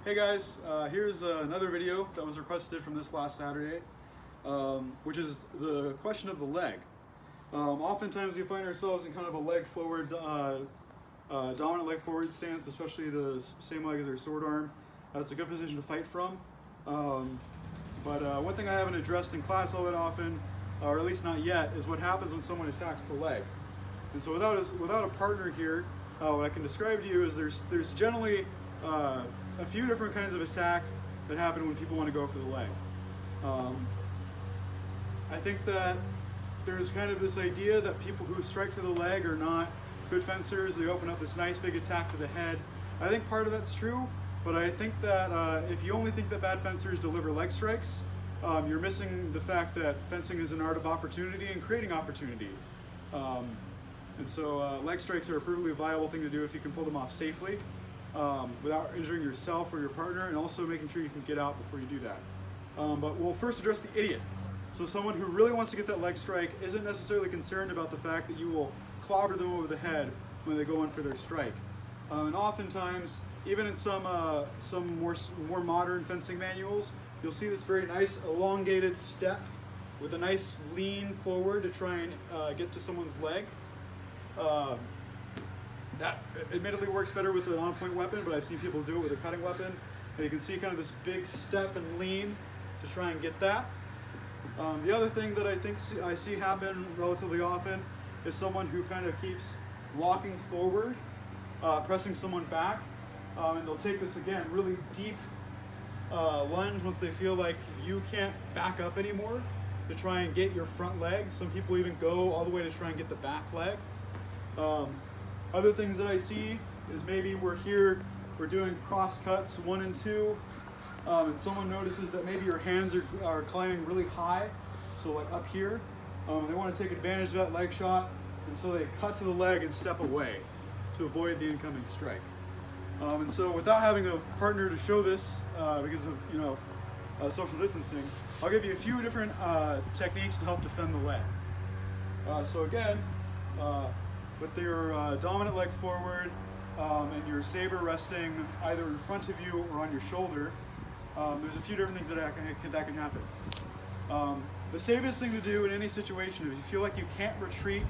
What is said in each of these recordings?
Hey guys, here's another video that was requested from this last Saturday, which is the question of the leg. Oftentimes we find ourselves in kind of a leg forward, dominant leg forward stance, especially the same leg as our sword arm. That's a good position to fight from. But one thing I haven't addressed in class all that often, or at least not yet, is what happens when someone attacks the leg. And so without a partner here, what I can describe to you is there's generally a few different kinds of attack that happen when people want to go for the leg. I think that there's kind of this idea that people who strike to the leg are not good fencers. They open up this nice big attack to the head. I think part of that's true, but I think that if you only think that bad fencers deliver leg strikes, you're missing the fact that fencing is an art of opportunity and creating opportunity. And so leg strikes are a perfectly viable thing to do if you can pull them off safely without injuring yourself or your partner, and also making sure you can get out before you do that. But we'll first address the idiot. So someone who really wants to get that leg strike isn't necessarily concerned about the fact that you will clobber them over the head when they go in for their strike. And oftentimes, even in some more modern fencing manuals, you'll see this very nice elongated step with a nice lean forward to try and get to someone's leg. That admittedly works better with an on-point weapon, but I've seen people do it with a cutting weapon. And you can see kind of this big step and lean to try and get that. The other thing that I see happen relatively often is someone who kind of keeps walking forward, pressing someone back, and they'll take this again really deep lunge once they feel like you can't back up anymore to try and get your front leg. Some people even go all the way to try and get the back leg. Other things that I see is maybe we're doing cross cuts 1 and 2, and someone notices that maybe your hands are climbing really high, so like up here. They want to take advantage of that leg shot, and so they cut to the leg and step away to avoid the incoming strike. And so without having a partner to show this, because of social distancing, I'll give you a few different techniques to help defend the leg. So again, with your dominant leg forward and your saber resting either in front of you or on your shoulder, there's a few different things that can happen. The safest thing to do in any situation, if you feel like you can't retreat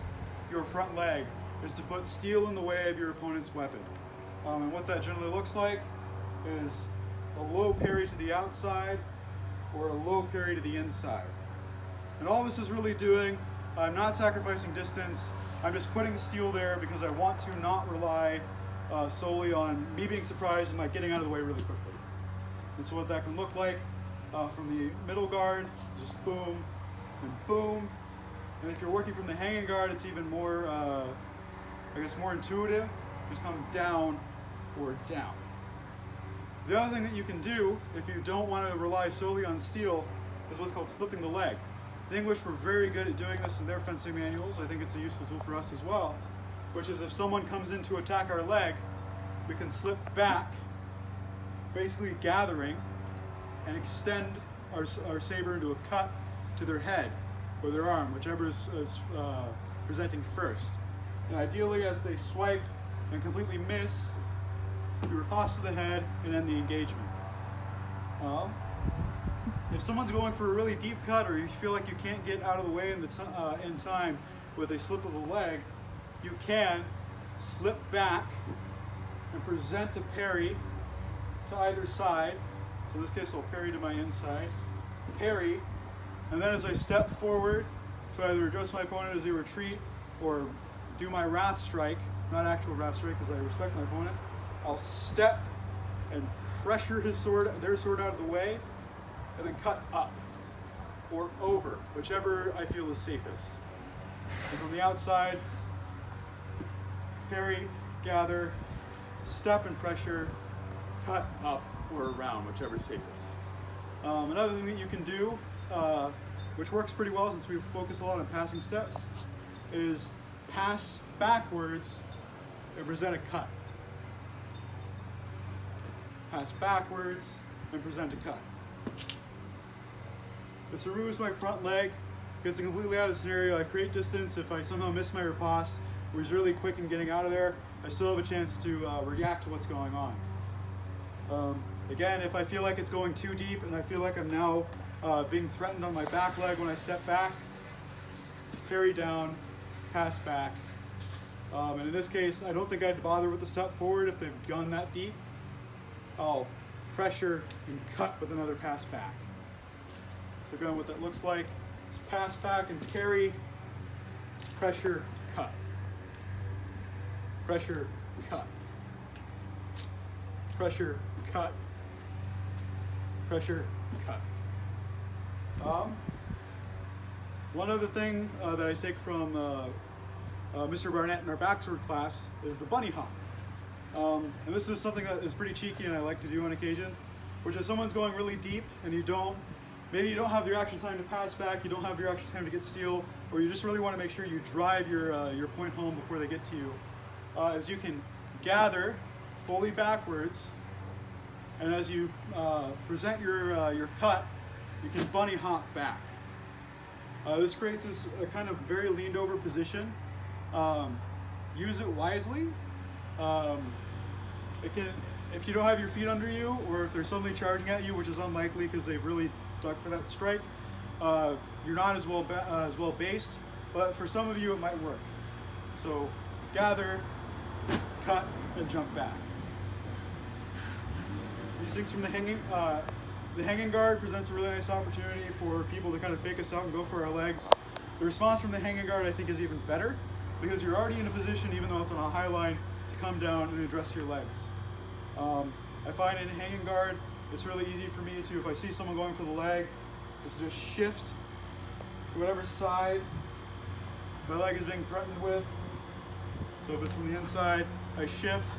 your front leg, is to put steel in the way of your opponent's weapon. And what that generally looks like is a low parry to the outside or a low parry to the inside. And all this is really doing, I'm not sacrificing distance, I'm just putting steel there because I want to not rely solely on me being surprised and like getting out of the way really quickly. And so what that can look like from the middle guard, just boom and boom. And if you're working from the hanging guard, it's even more, more intuitive. Just come down or down. The other thing that you can do if you don't want to rely solely on steel is what's called slipping the leg. The English were very good at doing this in their fencing manuals. I think it's a useful tool for us as well, which is if someone comes in to attack our leg, we can slip back, basically gathering, and extend our saber into a cut to their head or their arm, whichever is presenting first. And ideally, as they swipe and completely miss, you riposte to the head and end the engagement. If someone's going for a really deep cut, or you feel like you can't get out of the way in time with a slip of the leg, you can slip back and present a parry to either side. So in this case, I'll parry to my inside, parry, and then as I step forward to either address my opponent as they retreat or do my wrath strike, not actual wrath strike because I respect my opponent, I'll step and pressure their sword out of the way, and then cut up or over, whichever I feel is safest. And from the outside, parry, gather, step and pressure, cut up or around, whichever is safest. Another thing that you can do, which works pretty well since we focus a lot on passing steps, is pass backwards and present a cut. Pass backwards and present a cut. This removes my front leg, gets it completely out of the scenario. I create distance. If I somehow miss my riposte, or is really quick in getting out of there, I still have a chance to react to what's going on. Again, if I feel like it's going too deep and I feel like I'm now being threatened on my back leg when I step back, parry down, pass back. And in this case, I don't think I'd bother with the step forward if they've gone that deep. I'll pressure and cut with another pass back. So again, what that looks like is pass back and parry, pressure, cut. Pressure, cut. Pressure, cut. Pressure, cut. One other thing that I take from Mr. Barnett in our backsword class is the bunny hop. And this is something that is pretty cheeky and I like to do on occasion, which is someone's going really deep and maybe you don't have your action time to pass back, you don't have your action time to get steal, or you just really want to make sure you drive your point home before they get to you. As you can gather fully backwards, and as you present your cut, you can bunny hop back. This creates this kind of very leaned over position. Use it wisely. If you don't have your feet under you, or if they're suddenly charging at you, which is unlikely because they've really dug for that strike, you're not as well based, but for some of you it might work. So gather, cut, and jump back. These things from the hanging guard presents a really nice opportunity for people to kind of fake us out and go for our legs. The response from the hanging guard I think is even better because you're already in a position, even though it's on a high line, to come down and address your legs. I find in hanging guard, it's really easy for me to, if I see someone going for the leg, is to just shift to whatever side my leg is being threatened with. So if it's from the inside, I shift,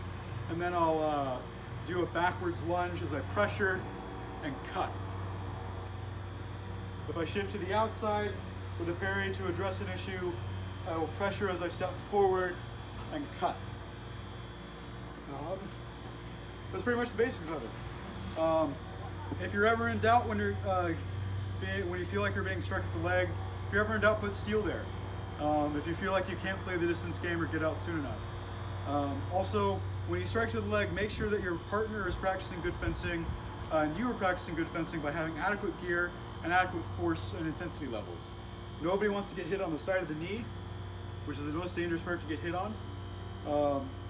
and then I'll do a backwards lunge as I pressure and cut. If I shift to the outside with a parry to address an issue, I will pressure as I step forward and cut. That's pretty much the basics of it. If you're ever in doubt when you feel like you're being struck at the leg, if you're ever in doubt, put steel there. If you feel like you can't play the distance game or get out soon enough. Also, when you strike to the leg, make sure that your partner is practicing good fencing and you are practicing good fencing by having adequate gear and adequate force and intensity levels. Nobody wants to get hit on the side of the knee, which is the most dangerous part to get hit on.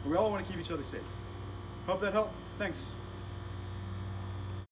We all want to keep each other safe. Hope that helped. Thanks.